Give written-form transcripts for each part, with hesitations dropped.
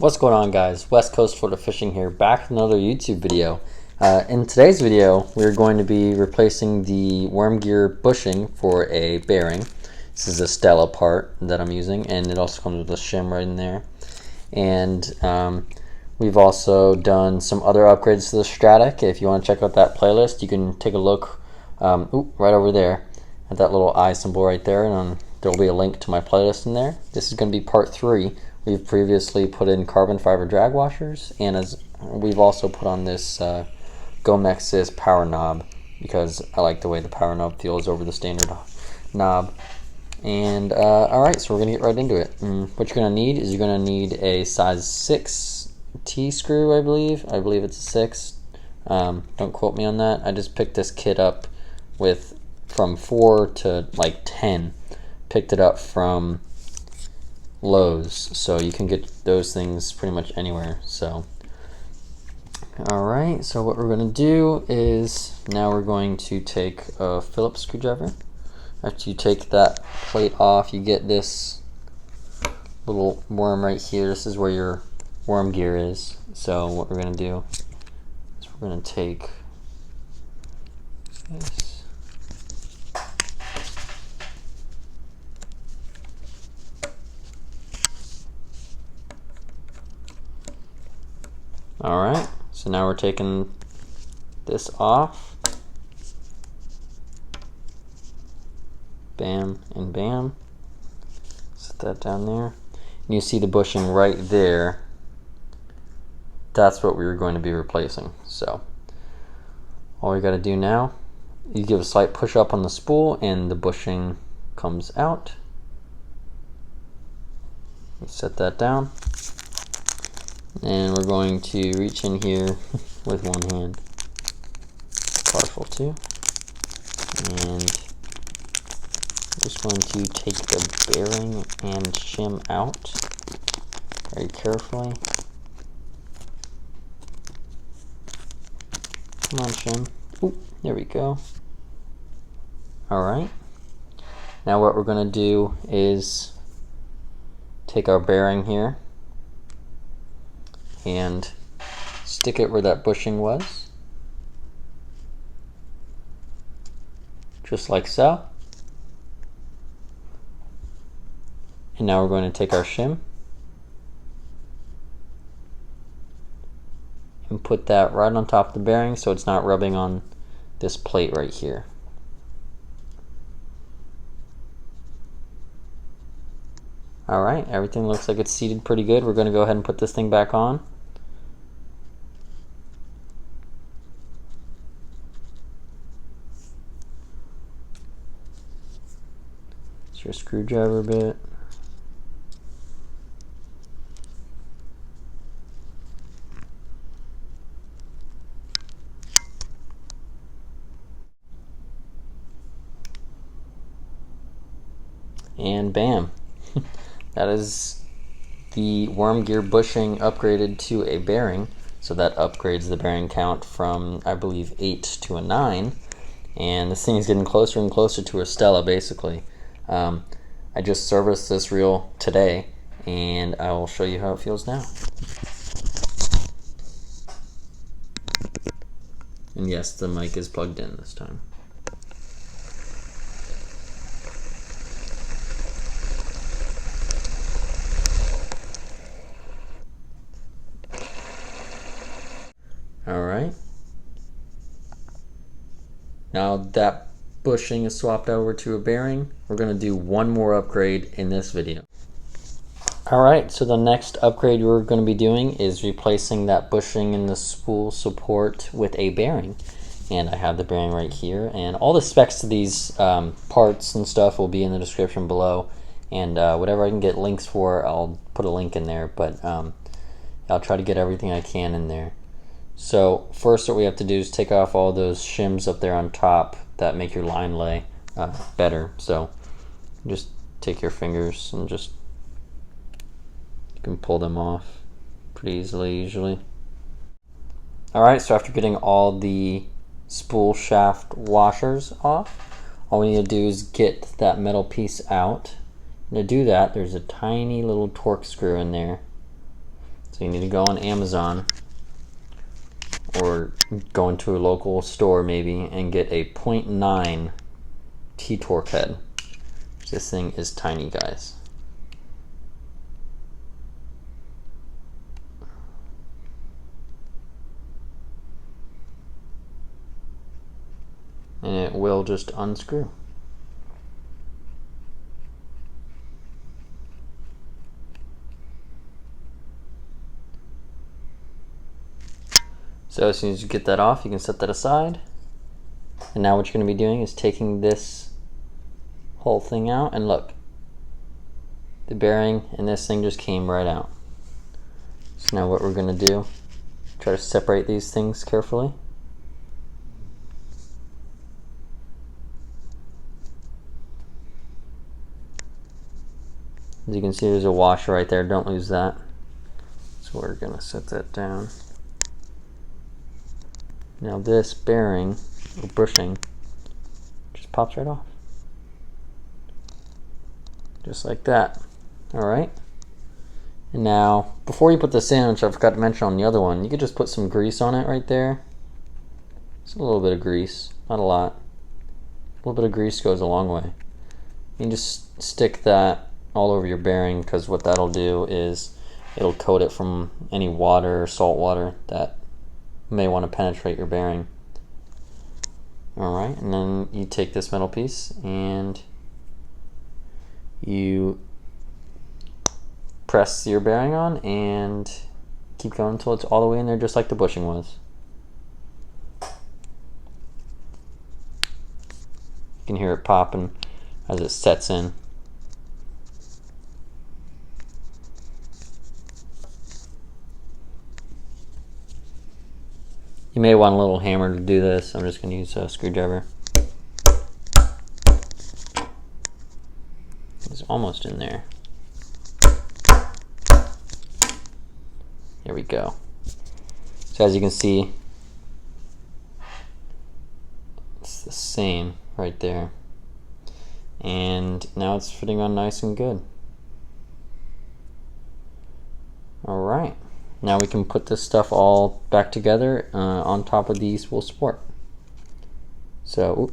What's going on, guys? West Coast Florida Fishing here, back with another YouTube video. In today's video, we're going to be replacing the worm gear bushing for a bearing. This is a Stella part that I'm using, and it also comes with a shim right in there. And we've also done some other upgrades to the Stradic. If you want to check out that playlist, you can take a look right over there at that little eye symbol right there, and there will be a link to my playlist in there. This is going to be part 3. We've previously put in carbon fiber drag washers, and as we've also put on this Gomex's power knob, because I like the way the power knob feels over the standard knob. And alright, so we're going to get right into it. What you're going to need is you're going to need a size 6 T screw, I believe. I believe it's a 6. Don't quote me on that. I just picked this kit up with from 4 to like 10. Picked it up from Lowe's, so you can get those things pretty much anywhere. So alright, so what we're going to do is now we're going to take a Phillips screwdriver. After you take that plate off, you get this little worm right here. This is where your worm gear is. So what we're going to do is we're going to take this. Alright, so now we're taking this off. Bam and bam. Set that down there. And you see the bushing right there. That's what we were going to be replacing. So all we got to do now, you give a slight push up on the spool and the bushing comes out. You set that down. And we're going to reach in here with one hand, partial two, and I'm just going to take the bearing and shim out very carefully. Come on, shim. Ooh, there we go. Alright, now what we're going to do is take our bearing here and stick it where that bushing was, just like so. And now we're going to take our shim and put that right on top of the bearing so it's not rubbing on this plate right here. Alright, everything looks like it's seated pretty good. We're going to go ahead and put this thing back on. It's your screwdriver bit. And bam. That is the worm gear bushing upgraded to a bearing. So that upgrades the bearing count from, I believe, 8 to a 9. And this thing is getting closer and closer to a Stella, basically. I just serviced this reel today, and I will show you how it feels now. And yes, the mic is plugged in this time. Alright, now that bushing is swapped over to a bearing, we're going to do one more upgrade in this video. Alright, so the next upgrade we're going to be doing is replacing that bushing and the spool support with a bearing. And I have the bearing right here, and all the specs to these parts and stuff will be in the description below. And whatever I can get links for, I'll put a link in there, but I'll try to get everything I can in there. So first what we have to do is take off all those shims up there on top that make your line lay better. So just take your fingers and just, you can pull them off pretty easily usually. Alright, so after getting all the spool shaft washers off, all we need to do is get that metal piece out. And to do that, there's a tiny little torque screw in there. So you need to go on Amazon or go into a local store maybe and get a 0.9 T-torque head. This thing is tiny, guys. And it will just unscrew. So as soon as you get that off, you can set that aside. And now what you're going to be doing is taking this whole thing out, and look, the bearing and this thing just came right out. So now what we're going to do, try to separate these things carefully. As you can see, there's a washer right there, don't lose that. So we're going to set that down. Now this bearing, or bushing, just pops right off. Just like that. Alright. And now, before you put this in, which I forgot to mention on the other one, you could just put some grease on it right there. Just a little bit of grease, not a lot. A little bit of grease goes a long way. You can just stick that all over your bearing, because what that'll do is it'll coat it from any water or salt water that may want to penetrate your bearing. Alright, and then you take this metal piece and you press your bearing on and keep going until it's all the way in there, just like the bushing was. You can hear it popping as it sets in. You may want a little hammer to do this. I'm just going to use a screwdriver. It's almost in there. There we go. So as you can see, it's the same right there. And now it's fitting on nice and good. Alright. Now we can put this stuff all back together on top of the useful support. So,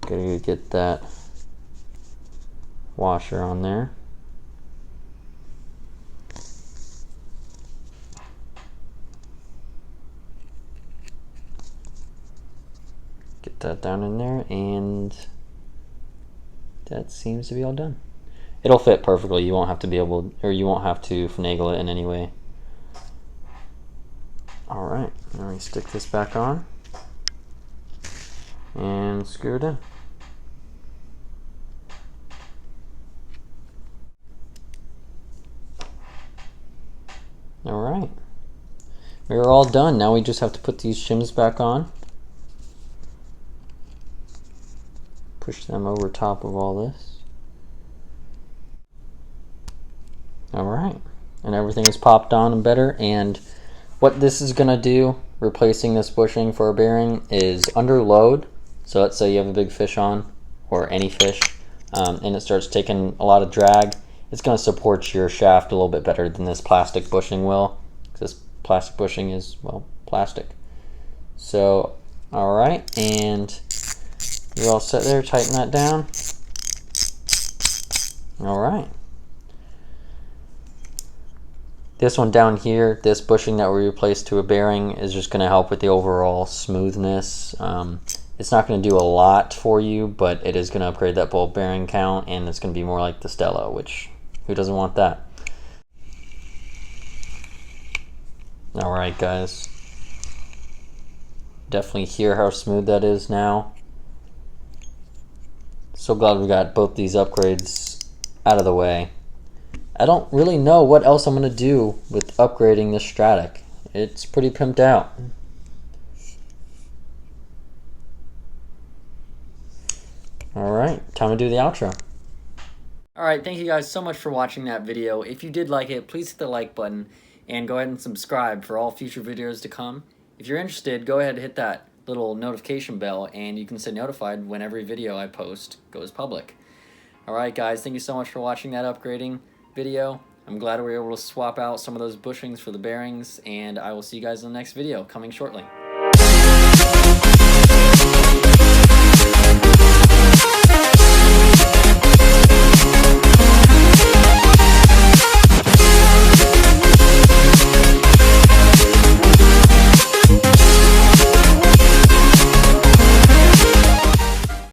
gotta get that washer on there. Get that down in there, and that seems to be all done. It'll fit perfectly. You won't have to be able, or you won't have to finagle it in any way. Alright, now we stick this back on and screw it in. Alright, we're all done. Now we just have to put these shims back on. Push them over top of all this. Alright, and everything is popped on and better. And what this is going to do, replacing this bushing for a bearing, is under load. So let's say you have a big fish on, or any fish, and it starts taking a lot of drag. It's going to support your shaft a little bit better than this plastic bushing will. This plastic bushing is, well, plastic. So, alright, and you're all set there. Tighten that down. Alright. This one down here, this bushing that we replaced to a bearing, is just going to help with the overall smoothness. It's not going to do a lot for you, but it is going to upgrade that ball bearing count, and it's going to be more like the Stella, which, who doesn't want that? Alright guys, definitely hear how smooth that is now. So glad we got both these upgrades out of the way. I don't really know what else I'm going to do with upgrading this Stradic. It's pretty pimped out. Alright, time to do the outro. Alright, thank you guys so much for watching that video. If you did like it, please hit the like button and go ahead and subscribe for all future videos to come. If you're interested, go ahead and hit that little notification bell and you can stay notified when every video I post goes public. Alright guys, thank you so much for watching that upgrading video. I'm glad we were able to swap out some of those bushings for the bearings, and I will see you guys in the next video coming shortly.